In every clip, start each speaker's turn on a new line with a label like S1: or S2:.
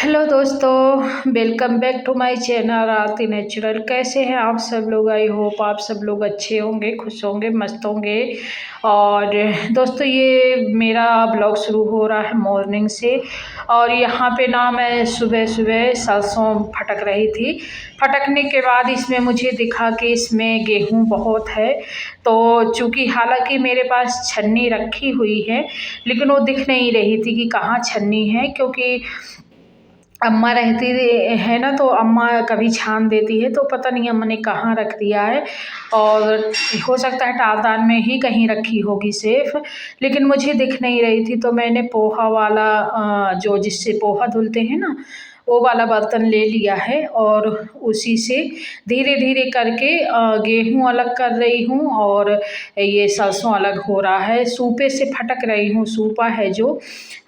S1: Hello दोस्तों, welcome back to my channel Aarti Natural. कैसे हैं आप सब लोग? आई होप आप सब लोग अच्छे होंगे, खुश होंगे, मस्त होंगे। और दोस्तों, ये मेरा ब्लॉग शुरू हो रहा है मॉर्निंग से। और यहाँ पे ना मैं सुबह सुबह सरसों फटक रही थी। फटकने के बाद इसमें मुझे दिखा कि इसमें गेहूँ बहुत है। तो चूँकि हालांकि मेरे पास छन्नी रखी हुई है, लेकिन वो दिख नहीं रही थी कि कहाँ छन्नी है, क्योंकि अम्मा रहती है ना, तो अम्मा कभी छान देती है, तो पता नहीं अम्मा ने कहाँ रख दिया है। और हो सकता है टारदान में ही कहीं रखी होगी सेफ, लेकिन मुझे दिख नहीं रही थी। तो मैंने पोहा वाला जो जिससे पोहा धुलते हैं ना, वो वाला बर्तन ले लिया है और उसी से धीरे धीरे करके गेहूँ अलग कर रही हूँ और ये सरसों अलग हो रहा है। सूपे से फटक रही हूँ, सूपा है जो,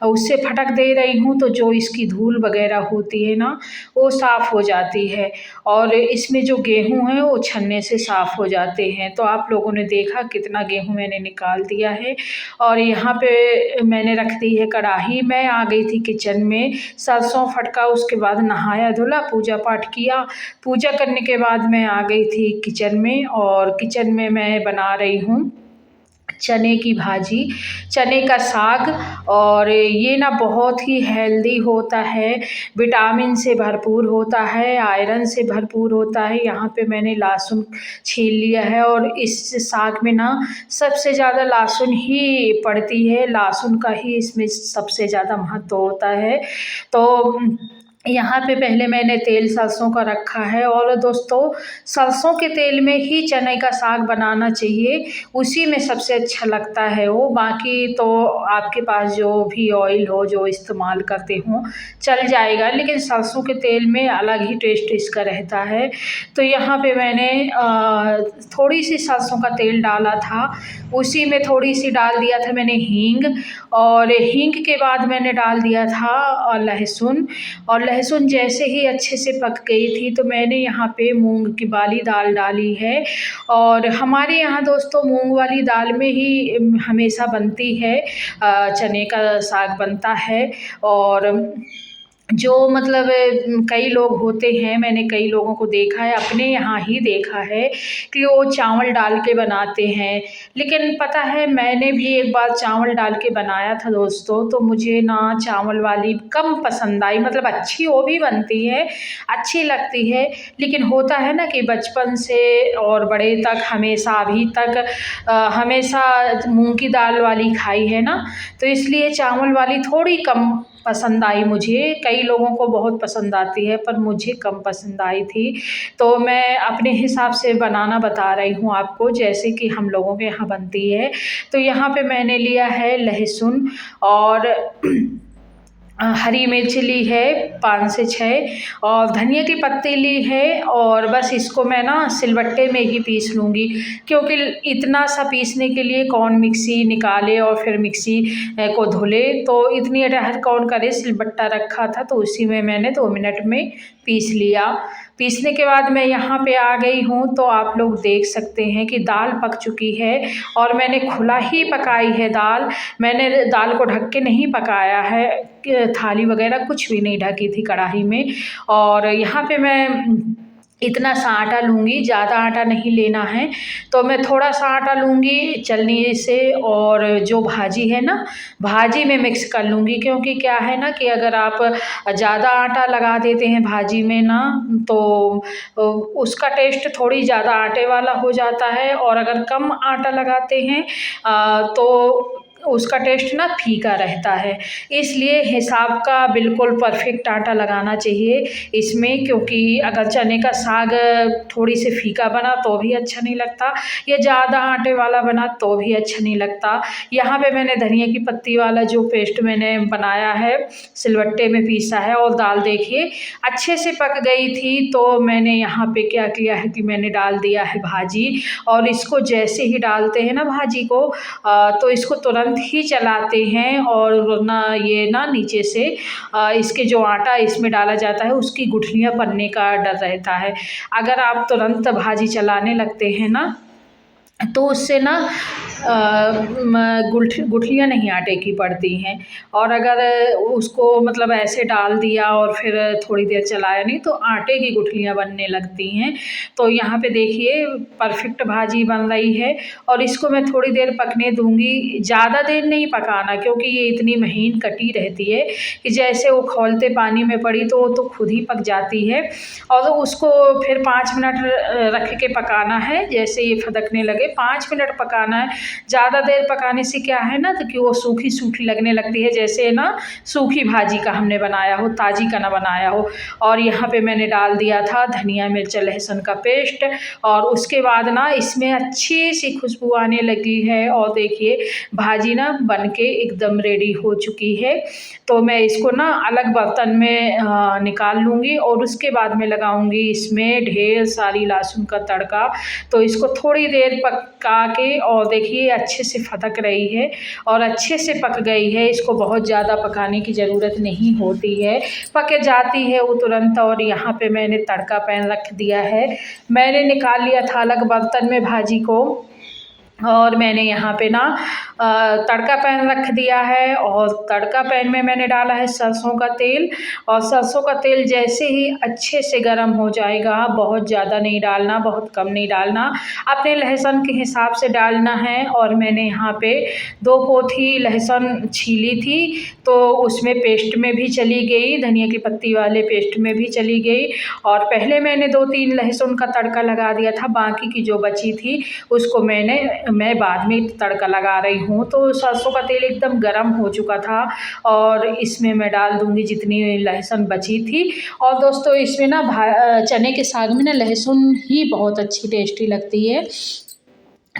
S1: उससे फटक दे रही हूँ, तो जो इसकी धूल वगैरह होती है ना, वो साफ़ हो जाती है। और इसमें जो गेहूँ है वो छन्ने से साफ़ हो जाते हैं। तो आप लोगों ने देखा कितना गेहूँ मैंने निकाल दिया है। और यहाँ पे मैंने रख दी है कढ़ाई। मैं आ गई थी किचन में, सरसों फटका, उसके बाद नहाया धुला, पूजा पाठ किया। पूजा करने के बाद मैं आ गई थी किचन में, और किचन में मैं बना रही हूँ चने की भाजी, चने का साग। और ये ना बहुत ही हेल्दी होता है, विटामिन से भरपूर होता है, आयरन से भरपूर होता है। यहाँ पे मैंने लहसुन छील लिया है, और इस साग में ना सबसे ज़्यादा लहसुन ही पड़ती है, लहसुन का ही इसमें सबसे ज़्यादा महत्व होता है। तो यहाँ पे पहले मैंने तेल सरसों का रखा है। और दोस्तों, सरसों के तेल में ही चने का साग बनाना चाहिए, उसी में सबसे अच्छा लगता है वो। बाकी तो आपके पास जो भी ऑयल हो, जो इस्तेमाल करते हो, चल जाएगा, लेकिन सरसों के तेल में अलग ही टेस्ट इसका रहता है। तो यहाँ पे मैंने थोड़ी सी सरसों का तेल डाला था, उसी में थोड़ी सी डाल दिया था मैंने हींग। और हींग के बाद मैंने डाल दिया था लहसुन। और लहसुन जैसे ही अच्छे से पक गई थी, तो मैंने यहाँ पे मूंग की वाली दाल डाली है। और हमारे यहाँ दोस्तों मूंग वाली दाल में ही हमेशा बनती है, चने का साग बनता है। और जो मतलब कई लोग होते हैं, मैंने कई लोगों को देखा है, अपने यहाँ ही देखा है कि वो चावल डाल के बनाते हैं। लेकिन पता है, मैंने भी एक बार चावल डाल के बनाया था दोस्तों, तो मुझे ना चावल वाली कम पसंद आई। मतलब अच्छी वो भी बनती है, अच्छी लगती है, लेकिन होता है ना कि बचपन से और बड़े तक हमेशा अभी तक हमेशा मूंग की दाल वाली खाई है ना, तो इसलिए चावल वाली थोड़ी कम पसंद आई मुझे। कई लोगों को बहुत पसंद आती है, पर मुझे कम पसंद आई थी। तो मैं अपने हिसाब से बनाना बता रही हूँ आपको, जैसे कि हम लोगों के यहाँ बनती है। तो यहाँ पे मैंने लिया है लहसुन, और हरी मिर्च ली है 5 से 6, और धनिया की पत्ती ली है। और बस इसको मैं ना सिलबट्टे में ही पीस लूँगी, क्योंकि इतना सा पीसने के लिए कौन मिक्सी निकाले और फिर मिक्सी को धुले, तो इतनी अटहर कौन करे। सिलबट्टा रखा था, तो उसी में मैंने 2 मिनट में पीस लिया। पीसने के बाद मैं यहाँ पे आ गई हूँ, तो आप लोग देख सकते हैं कि दाल पक चुकी है। और मैंने खुला ही पकाई है दाल, मैंने दाल को ढक के नहीं पकाया है, थाली वगैरह कुछ भी नहीं ढकी थी कढ़ाई में। और यहाँ पे मैं इतना सा आटा लूँगी, ज़्यादा आटा नहीं लेना है, तो मैं थोड़ा सा आटा लूँगी चलनी से, और जो भाजी है ना, भाजी में मिक्स कर लूँगी। क्योंकि क्या है ना कि अगर आप ज़्यादा आटा लगा देते हैं भाजी में ना, तो उसका टेस्ट थोड़ी ज़्यादा आटे वाला हो जाता है। और अगर कम आटा लगाते हैं तो उसका टेस्ट ना फीका रहता है। इसलिए हिसाब का बिल्कुल परफेक्ट आटा लगाना चाहिए इसमें, क्योंकि अगर चने का साग थोड़ी सी फीका बना तो भी अच्छा नहीं लगता, या ज़्यादा आटे वाला बना तो भी अच्छा नहीं लगता। यहाँ पे मैंने धनिया की पत्ती वाला जो पेस्ट मैंने बनाया है, सिलबट्टे में पीसा है। और दाल देखिए अच्छे से पक गई थी, तो मैंने यहाँ पे क्या किया है कि मैंने डाल दिया है भाजी। और इसको जैसे ही डालते हैं ना भाजी को, तो इसको तुरंत ही चलाते हैं, और ना ये ना नीचे से इसके जो आटा इसमें डाला जाता है उसकी गुठलियाँ बनने का डर रहता है। अगर आप तुरंत भाजी चलाने लगते हैं ना, तो उससे ना गुठलियाँ नहीं आटे की पड़ती हैं। और अगर उसको मतलब ऐसे डाल दिया और फिर थोड़ी देर चलाया नहीं तो आटे की गुठलियाँ बनने लगती हैं। तो यहाँ पे देखिए परफेक्ट भाजी बन रही है और इसको मैं थोड़ी देर पकने दूँगी, ज़्यादा देर नहीं पकाना क्योंकि ये इतनी महीन कटी रहती है कि जैसे वो खौलते पानी में पड़ी तो वो तो खुद ही पक जाती है। और उसको फिर 5 मिनट रख के पकाना है, जैसे ये खदकने लगे 5 मिनट पकाना है। ज़्यादा देर पकाने से क्या है ना, तो कि वो सूखी-सूखी लगने लगती है, जैसे ना सूखी भाजी का हमने बनाया हो, ताज़ी का ना बनाया हो। और यहाँ पे मैंने डाल दिया था धनिया, मिर्च, लहसुन का पेस्ट और उसके बाद ना इसमें अच्छी सी खुशबू आने लगी है और देखिए भाजी ना बन के एकदम रेडी हो चुकी है। तो मैं इसको ना अलग बर्तन में निकाल लूँगी और उसके बाद में लगाऊँगी इसमें ढेर सारी लहसुन का तड़का। तो इसको थोड़ी देर पका के और देखिए अच्छे से फटक रही है और अच्छे से पक गई है। इसको बहुत ज़्यादा पकाने की ज़रूरत नहीं होती है, पक जाती है वो तुरंत। और यहाँ पे मैंने तड़का पैन रख दिया है, मैंने निकाल लिया था अलग बर्तन में भाजी को और मैंने यहाँ पे ना तड़का पैन रख दिया है और तड़का पैन में मैंने डाला है सरसों का तेल। और सरसों का तेल जैसे ही अच्छे से गर्म हो जाएगा, बहुत ज़्यादा नहीं डालना, बहुत कम नहीं डालना, अपने लहसुन के हिसाब से डालना है। और मैंने यहाँ पे 2 पोथी लहसुन छीली थी तो उसमें पेस्ट में भी चली गई, धनिया की पत्ती वाले पेस्ट में भी चली गई। और पहले मैंने 2-3 लहसुन का तड़का लगा दिया था, बाकी की जो बची थी उसको मैं बाद में तड़का लगा रही हूँ। तो सरसों का तेल एकदम गरम हो चुका था और इसमें मैं डाल दूँगी जितनी लहसुन बची थी। और दोस्तों इसमें ना चने के साग में ना लहसुन ही बहुत अच्छी टेस्टी लगती है,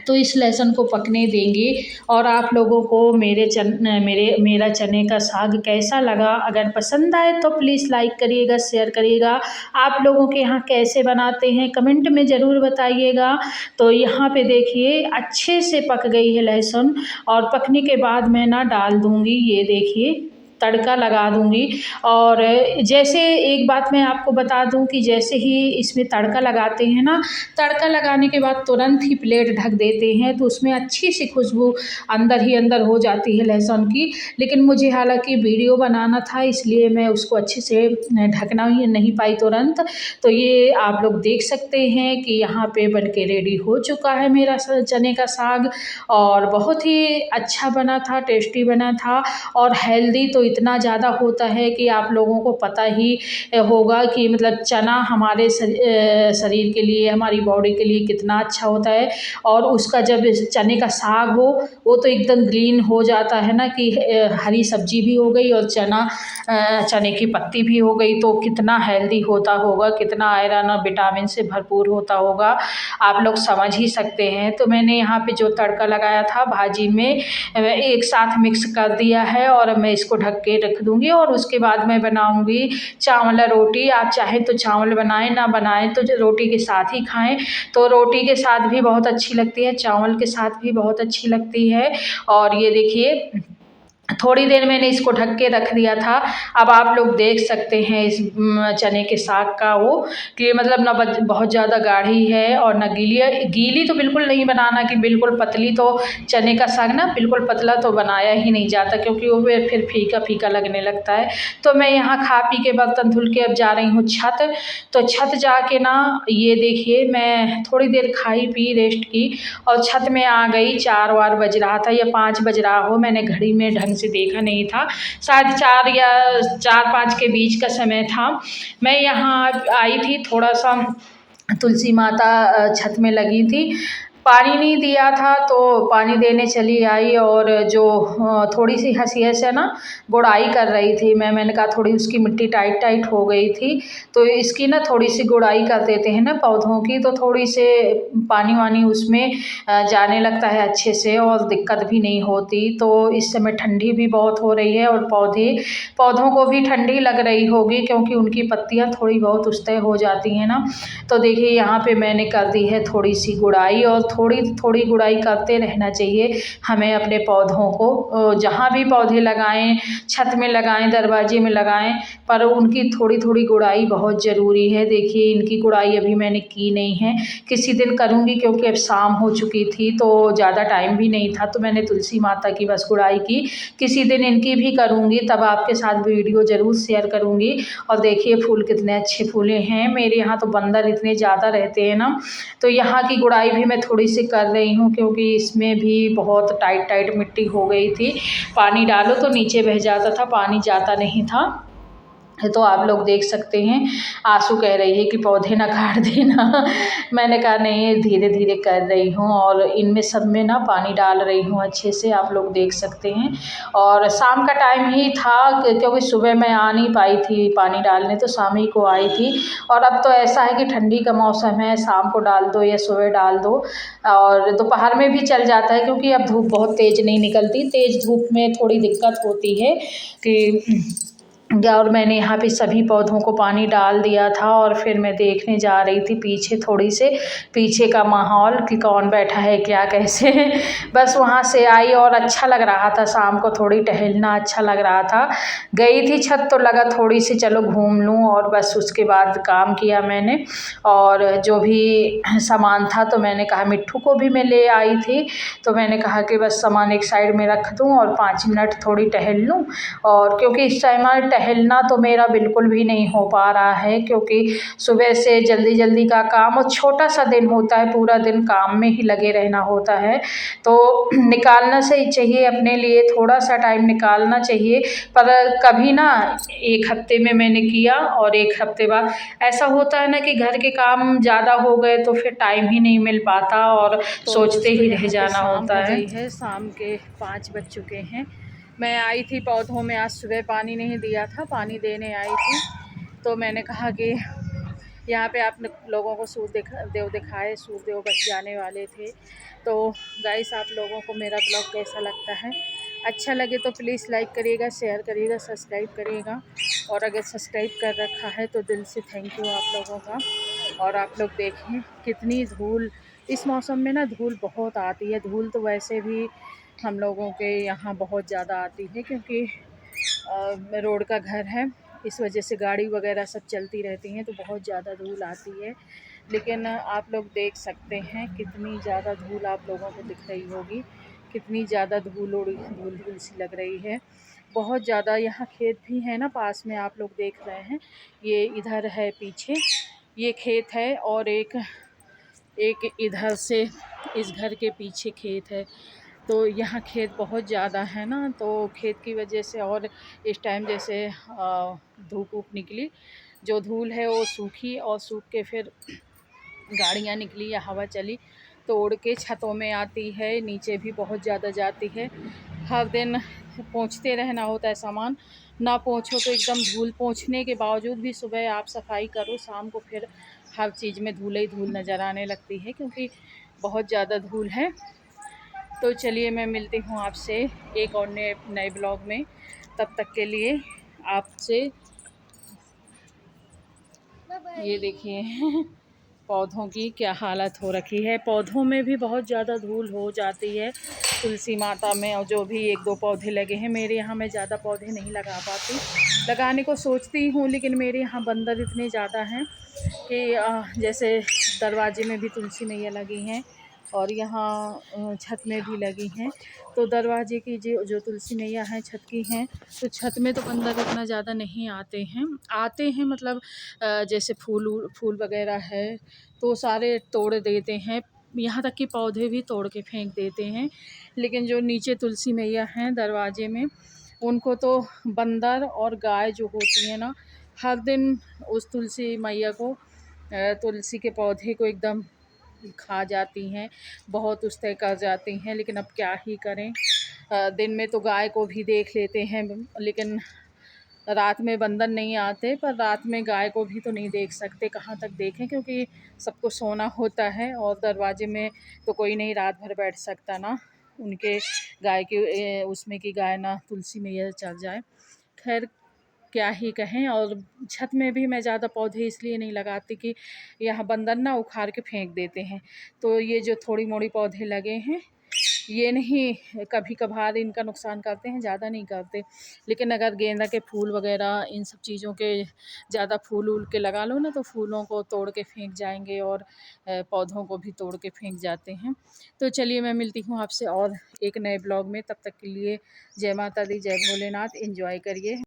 S1: तो इस लहसुन को पकने देंगे। और आप लोगों को मेरा चने का साग कैसा लगा? अगर पसंद आए तो प्लीज़ लाइक करिएगा, शेयर करिएगा। आप लोगों के यहाँ कैसे बनाते हैं कमेंट में ज़रूर बताइएगा। तो यहाँ पे देखिए अच्छे से पक गई है लहसुन और पकने के बाद मैं ना डाल दूँगी, ये देखिए तड़का लगा दूँगी। और जैसे एक बात मैं आपको बता दूँ कि जैसे ही इसमें तड़का लगाते हैं ना, तड़का लगाने के बाद तुरंत ही प्लेट ढक देते हैं तो उसमें अच्छी सी खुशबू अंदर ही अंदर हो जाती है लहसुन की। लेकिन मुझे हालांकि वीडियो बनाना था इसलिए मैं उसको अच्छे से ढकना ही नहीं पाई तुरंत। तो ये आप लोग देख सकते हैं कि यहाँ पे बन के रेडी हो चुका है मेरा चने का साग और बहुत ही अच्छा बना था, टेस्टी बना था और हेल्दी तो इतना ज़्यादा होता है कि आप लोगों को पता ही होगा कि मतलब चना हमारे शरीर के लिए, हमारी बॉडी के लिए कितना अच्छा होता है। और उसका जब चने का साग हो वो तो एकदम ग्रीन हो जाता है ना कि हरी सब्जी भी हो गई और चने की पत्ती भी हो गई, तो कितना हेल्दी होता होगा, कितना आयरन और विटामिन से भरपूर होता होगा, आप लोग समझ ही सकते हैं। तो मैंने यहाँ पे जो तड़का लगाया था भाजी में एक साथ मिक्स कर दिया है और मैं इसको ढक के रख दूँगी। और उसके बाद मैं बनाऊँगी चावल रोटी। आप चाहें तो चावल बनाएं, ना बनाएं तो जो रोटी के साथ ही खाएं। तो रोटी के साथ भी बहुत अच्छी लगती है, चावल के साथ भी बहुत अच्छी लगती है। और ये देखिए थोड़ी देर मैंने इसको ढक के रख दिया था। अब आप लोग देख सकते हैं इस चने के साग का वो कि मतलब ना बहुत ज़्यादा गाढ़ी है और ना गीली है। गीली तो बिल्कुल नहीं बनाना कि बिल्कुल पतली, तो चने का साग ना बिल्कुल पतला तो बनाया ही नहीं जाता क्योंकि वो फिर फीका फीका लगने लगता है। तो मैं यहाँ खा पी के बर्तन धुल के अब जा रही हूँ छत। तो छत जाके ना ये देखिए मैं थोड़ी देर खाई पी रेस्ट की और छत में आ गई। 4 बज रहा था या 5 बज रहा हो, मैंने घड़ी में ढंग से देखा नहीं था, शायद 4 या 4-5 के बीच का समय था। मैं यहाँ आई थी, थोड़ा सा तुलसी माता छत में लगी थी, पानी नहीं दिया था तो पानी देने चली आई और जो थोड़ी सी हंसी से ना गुड़ाई कर रही थी मैंने कहा थोड़ी उसकी मिट्टी टाइट टाइट हो गई थी तो इसकी ना थोड़ी सी गुड़ाई कर देते हैं ना पौधों की, तो थोड़ी से पानी वानी उसमें जाने लगता है अच्छे से और दिक्कत भी नहीं होती। तो इस समय ठंडी भी बहुत हो रही है और पौधों को भी ठंडी लग रही होगी क्योंकि उनकी पत्तियां थोड़ी बहुत उस तरह हो जाती हैं ना। तो देखिए यहाँ पे मैंने कर दी है थोड़ी सी गुड़ाई और थोड़ी थोड़ी गुड़ाई करते रहना चाहिए हमें अपने पौधों को। जहाँ भी पौधे लगाएं, छत में लगाएं, दरवाजे में लगाएं, पर उनकी थोड़ी थोड़ी गुड़ाई बहुत ज़रूरी है। देखिए इनकी गुड़ाई अभी मैंने की नहीं है, किसी दिन करूँगी क्योंकि अब शाम हो चुकी थी तो ज़्यादा टाइम भी नहीं था, तो मैंने तुलसी माता की बस गुड़ाई की। किसी दिन इनकी भी करूँगी, तब आपके साथ वीडियो ज़रूर शेयर करूँगी। और देखिए फूल कितने अच्छे फूले हैं। मेरे यहाँ तो बंदर इतने ज़्यादा रहते हैं ना, तो यहाँ की गुड़ाई भी मैं थोड़ी सी कर रही हूँ क्योंकि इसमें भी बहुत टाइट टाइट मिट्टी हो गई थी। पानी डालो तो नीचे बह जाता था, पानी जाता नहीं था। तो आप लोग देख सकते हैं, आंसू कह रही है कि पौधे ना काट देना। मैंने कहा नहीं, धीरे धीरे कर रही हूँ और इनमें सब में ना पानी डाल रही हूँ अच्छे से, आप लोग देख सकते हैं। और शाम का टाइम ही था क्योंकि सुबह मैं आ नहीं पाई थी पानी डालने, तो शाम ही को आई थी। और अब तो ऐसा है कि ठंडी का मौसम है, शाम को डाल दो या सुबह डाल दो, और दोपहर में भी चल जाता है क्योंकि अब धूप बहुत तेज़ नहीं निकलती। तेज़ धूप में थोड़ी दिक्कत होती है कि और मैंने यहाँ पे सभी पौधों को पानी डाल दिया था। और फिर मैं देखने जा रही थी पीछे, थोड़ी से पीछे का माहौल कि कौन बैठा है क्या कैसे है। बस वहाँ से आई और अच्छा लग रहा था, शाम को थोड़ी टहलना अच्छा लग रहा था। गई थी छत तो लगा थोड़ी सी चलो घूम लूँ, और बस उसके बाद काम किया मैंने। और जो भी सामान था तो मैंने कहा मिट्ठू को भी मैं ले आई थी, तो मैंने कहा कि बस सामान एक साइड में रख दूँ और 5 मिनट थोड़ी टहल लूँ। और क्योंकि इस टाइम टहलना तो मेरा बिल्कुल भी नहीं हो पा रहा है क्योंकि सुबह से जल्दी जल्दी का काम, और छोटा सा दिन होता है, पूरा दिन काम में ही लगे रहना होता है। तो निकालना से ही चाहिए अपने लिए, थोड़ा सा टाइम निकालना चाहिए। पर कभी ना एक हफ्ते में मैंने किया और एक हफ्ते बाद ऐसा होता है ना कि घर के काम ज़्यादा हो गए तो फिर टाइम ही नहीं मिल पाता और
S2: तो
S1: सोचते
S2: दोस्तों
S1: ही रह
S2: यहाँ पे
S1: जाना
S2: शाम
S1: होता
S2: हो
S1: है।
S2: गई है, शाम के 5 बज चुके हैं। मैं आई थी पौधों में, आज सुबह पानी नहीं दिया था, पानी देने आई थी। तो मैंने कहा कि यहाँ पे आप लोगों को सूर्य दिखाए, सूर्यदेव बच जाने वाले थे। तो गाइस आप लोगों को मेरा ब्लॉग कैसा लगता है, अच्छा लगे तो प्लीज़ लाइक करिएगा, शेयर करिएगा, सब्सक्राइब करिएगा। और अगर सब्सक्राइब कर रखा है तो दिल से थैंक यू आप लोगों का। और आप लोग देखें कितनी धूल, इस मौसम में ना धूल बहुत आती है। धूल तो वैसे भी हम लोगों के यहाँ बहुत ज़्यादा आती है क्योंकि रोड का घर है, इस वजह से गाड़ी वगैरह सब चलती रहती हैं तो बहुत ज़्यादा धूल आती है। लेकिन आप लोग देख सकते हैं कितनी ज़्यादा धूल आप लोगों को दिख रही होगी, कितनी ज़्यादा धूल उड़ी, धूल धूल सी लग रही है बहुत ज़्यादा। यहाँ खेत भी है ना पास में, आप लोग देख रहे हैं, ये इधर है पीछे, ये खेत है, और एक एक इधर से इस घर के पीछे खेत है। तो यहाँ खेत बहुत ज़्यादा है ना, तो खेत की वजह से, और इस टाइम जैसे धूप वूप निकली, जो धूल है वो सूखी, और सूख के फिर गाड़ियाँ निकली या हवा चली तो उड़ के छतों में आती है, नीचे भी बहुत ज़्यादा जाती है। हर दिन पोंछते रहना होता है सामान, ना पोंछो तो एकदम धूल, पोंछने के बावजूद भी सुबह आप सफाई करो, शाम को फिर हर चीज़ में धूल ही धूल नज़र आने लगती है क्योंकि बहुत ज़्यादा धूल है। तो चलिए मैं मिलती हूँ आपसे एक और नए ब्लॉग में, तब तक के लिए आपसे, ये देखिए पौधों की क्या हालत हो रखी है। पौधों में भी बहुत ज़्यादा धूल हो जाती है, तुलसी माता में, और जो भी एक दो पौधे लगे हैं मेरे यहाँ, मैं ज़्यादा पौधे नहीं लगा पाती, लगाने को सोचती हूँ लेकिन मेरे यहाँ बंदर इतने ज़्यादा हैं कि जैसे दरवाजे में भी तुलसी मैया लगी हैं और यहाँ छत में भी लगी हैं। तो दरवाजे की जो तुलसी मैया हैं छत की हैं, तो छत में तो बंदर इतना ज़्यादा नहीं आते हैं, आते हैं मतलब जैसे फूल वगैरह है तो सारे तोड़ देते हैं, यहाँ तक कि पौधे भी तोड़ के फेंक देते हैं। लेकिन जो नीचे तुलसी मैया हैं दरवाजे में, उनको तो बंदर और गाय जो होती है ना, हर दिन उस तुलसी मैया को, तुलसी के पौधे को एकदम खा जाती हैं, बहुत उसते कर जाती हैं। लेकिन अब क्या ही करें, दिन में तो गाय को भी देख लेते हैं लेकिन रात में बंदर नहीं आते, पर रात में गाय को भी तो नहीं देख सकते, कहाँ तक देखें क्योंकि सबको सोना होता है और दरवाजे में तो कोई नहीं रात भर बैठ सकता ना, उनके गाय के उसमें की गाय ना तुलसी मैया चल जाए। खैर क्या ही कहें। और छत में भी मैं ज़्यादा पौधे इसलिए नहीं लगाती कि यहाँ बंदर ना उखाड़ के फेंक देते हैं। तो ये जो थोड़ी मोड़ी पौधे लगे हैं ये नहीं, कभी कभार इनका नुकसान करते हैं, ज़्यादा नहीं करते। लेकिन अगर गेंदा के फूल वगैरह इन सब चीज़ों के ज़्यादा फूल उल के लगा लो ना तो फूलों को तोड़ के फेंक जाएंगे और पौधों को भी तोड़ के फेंक जाते हैं। तो चलिए मैं मिलती हूँ आपसे और एक नए ब्लॉग में। तब तक के लिए जय माता दी, जय भोलेनाथ। एंजॉय करिए।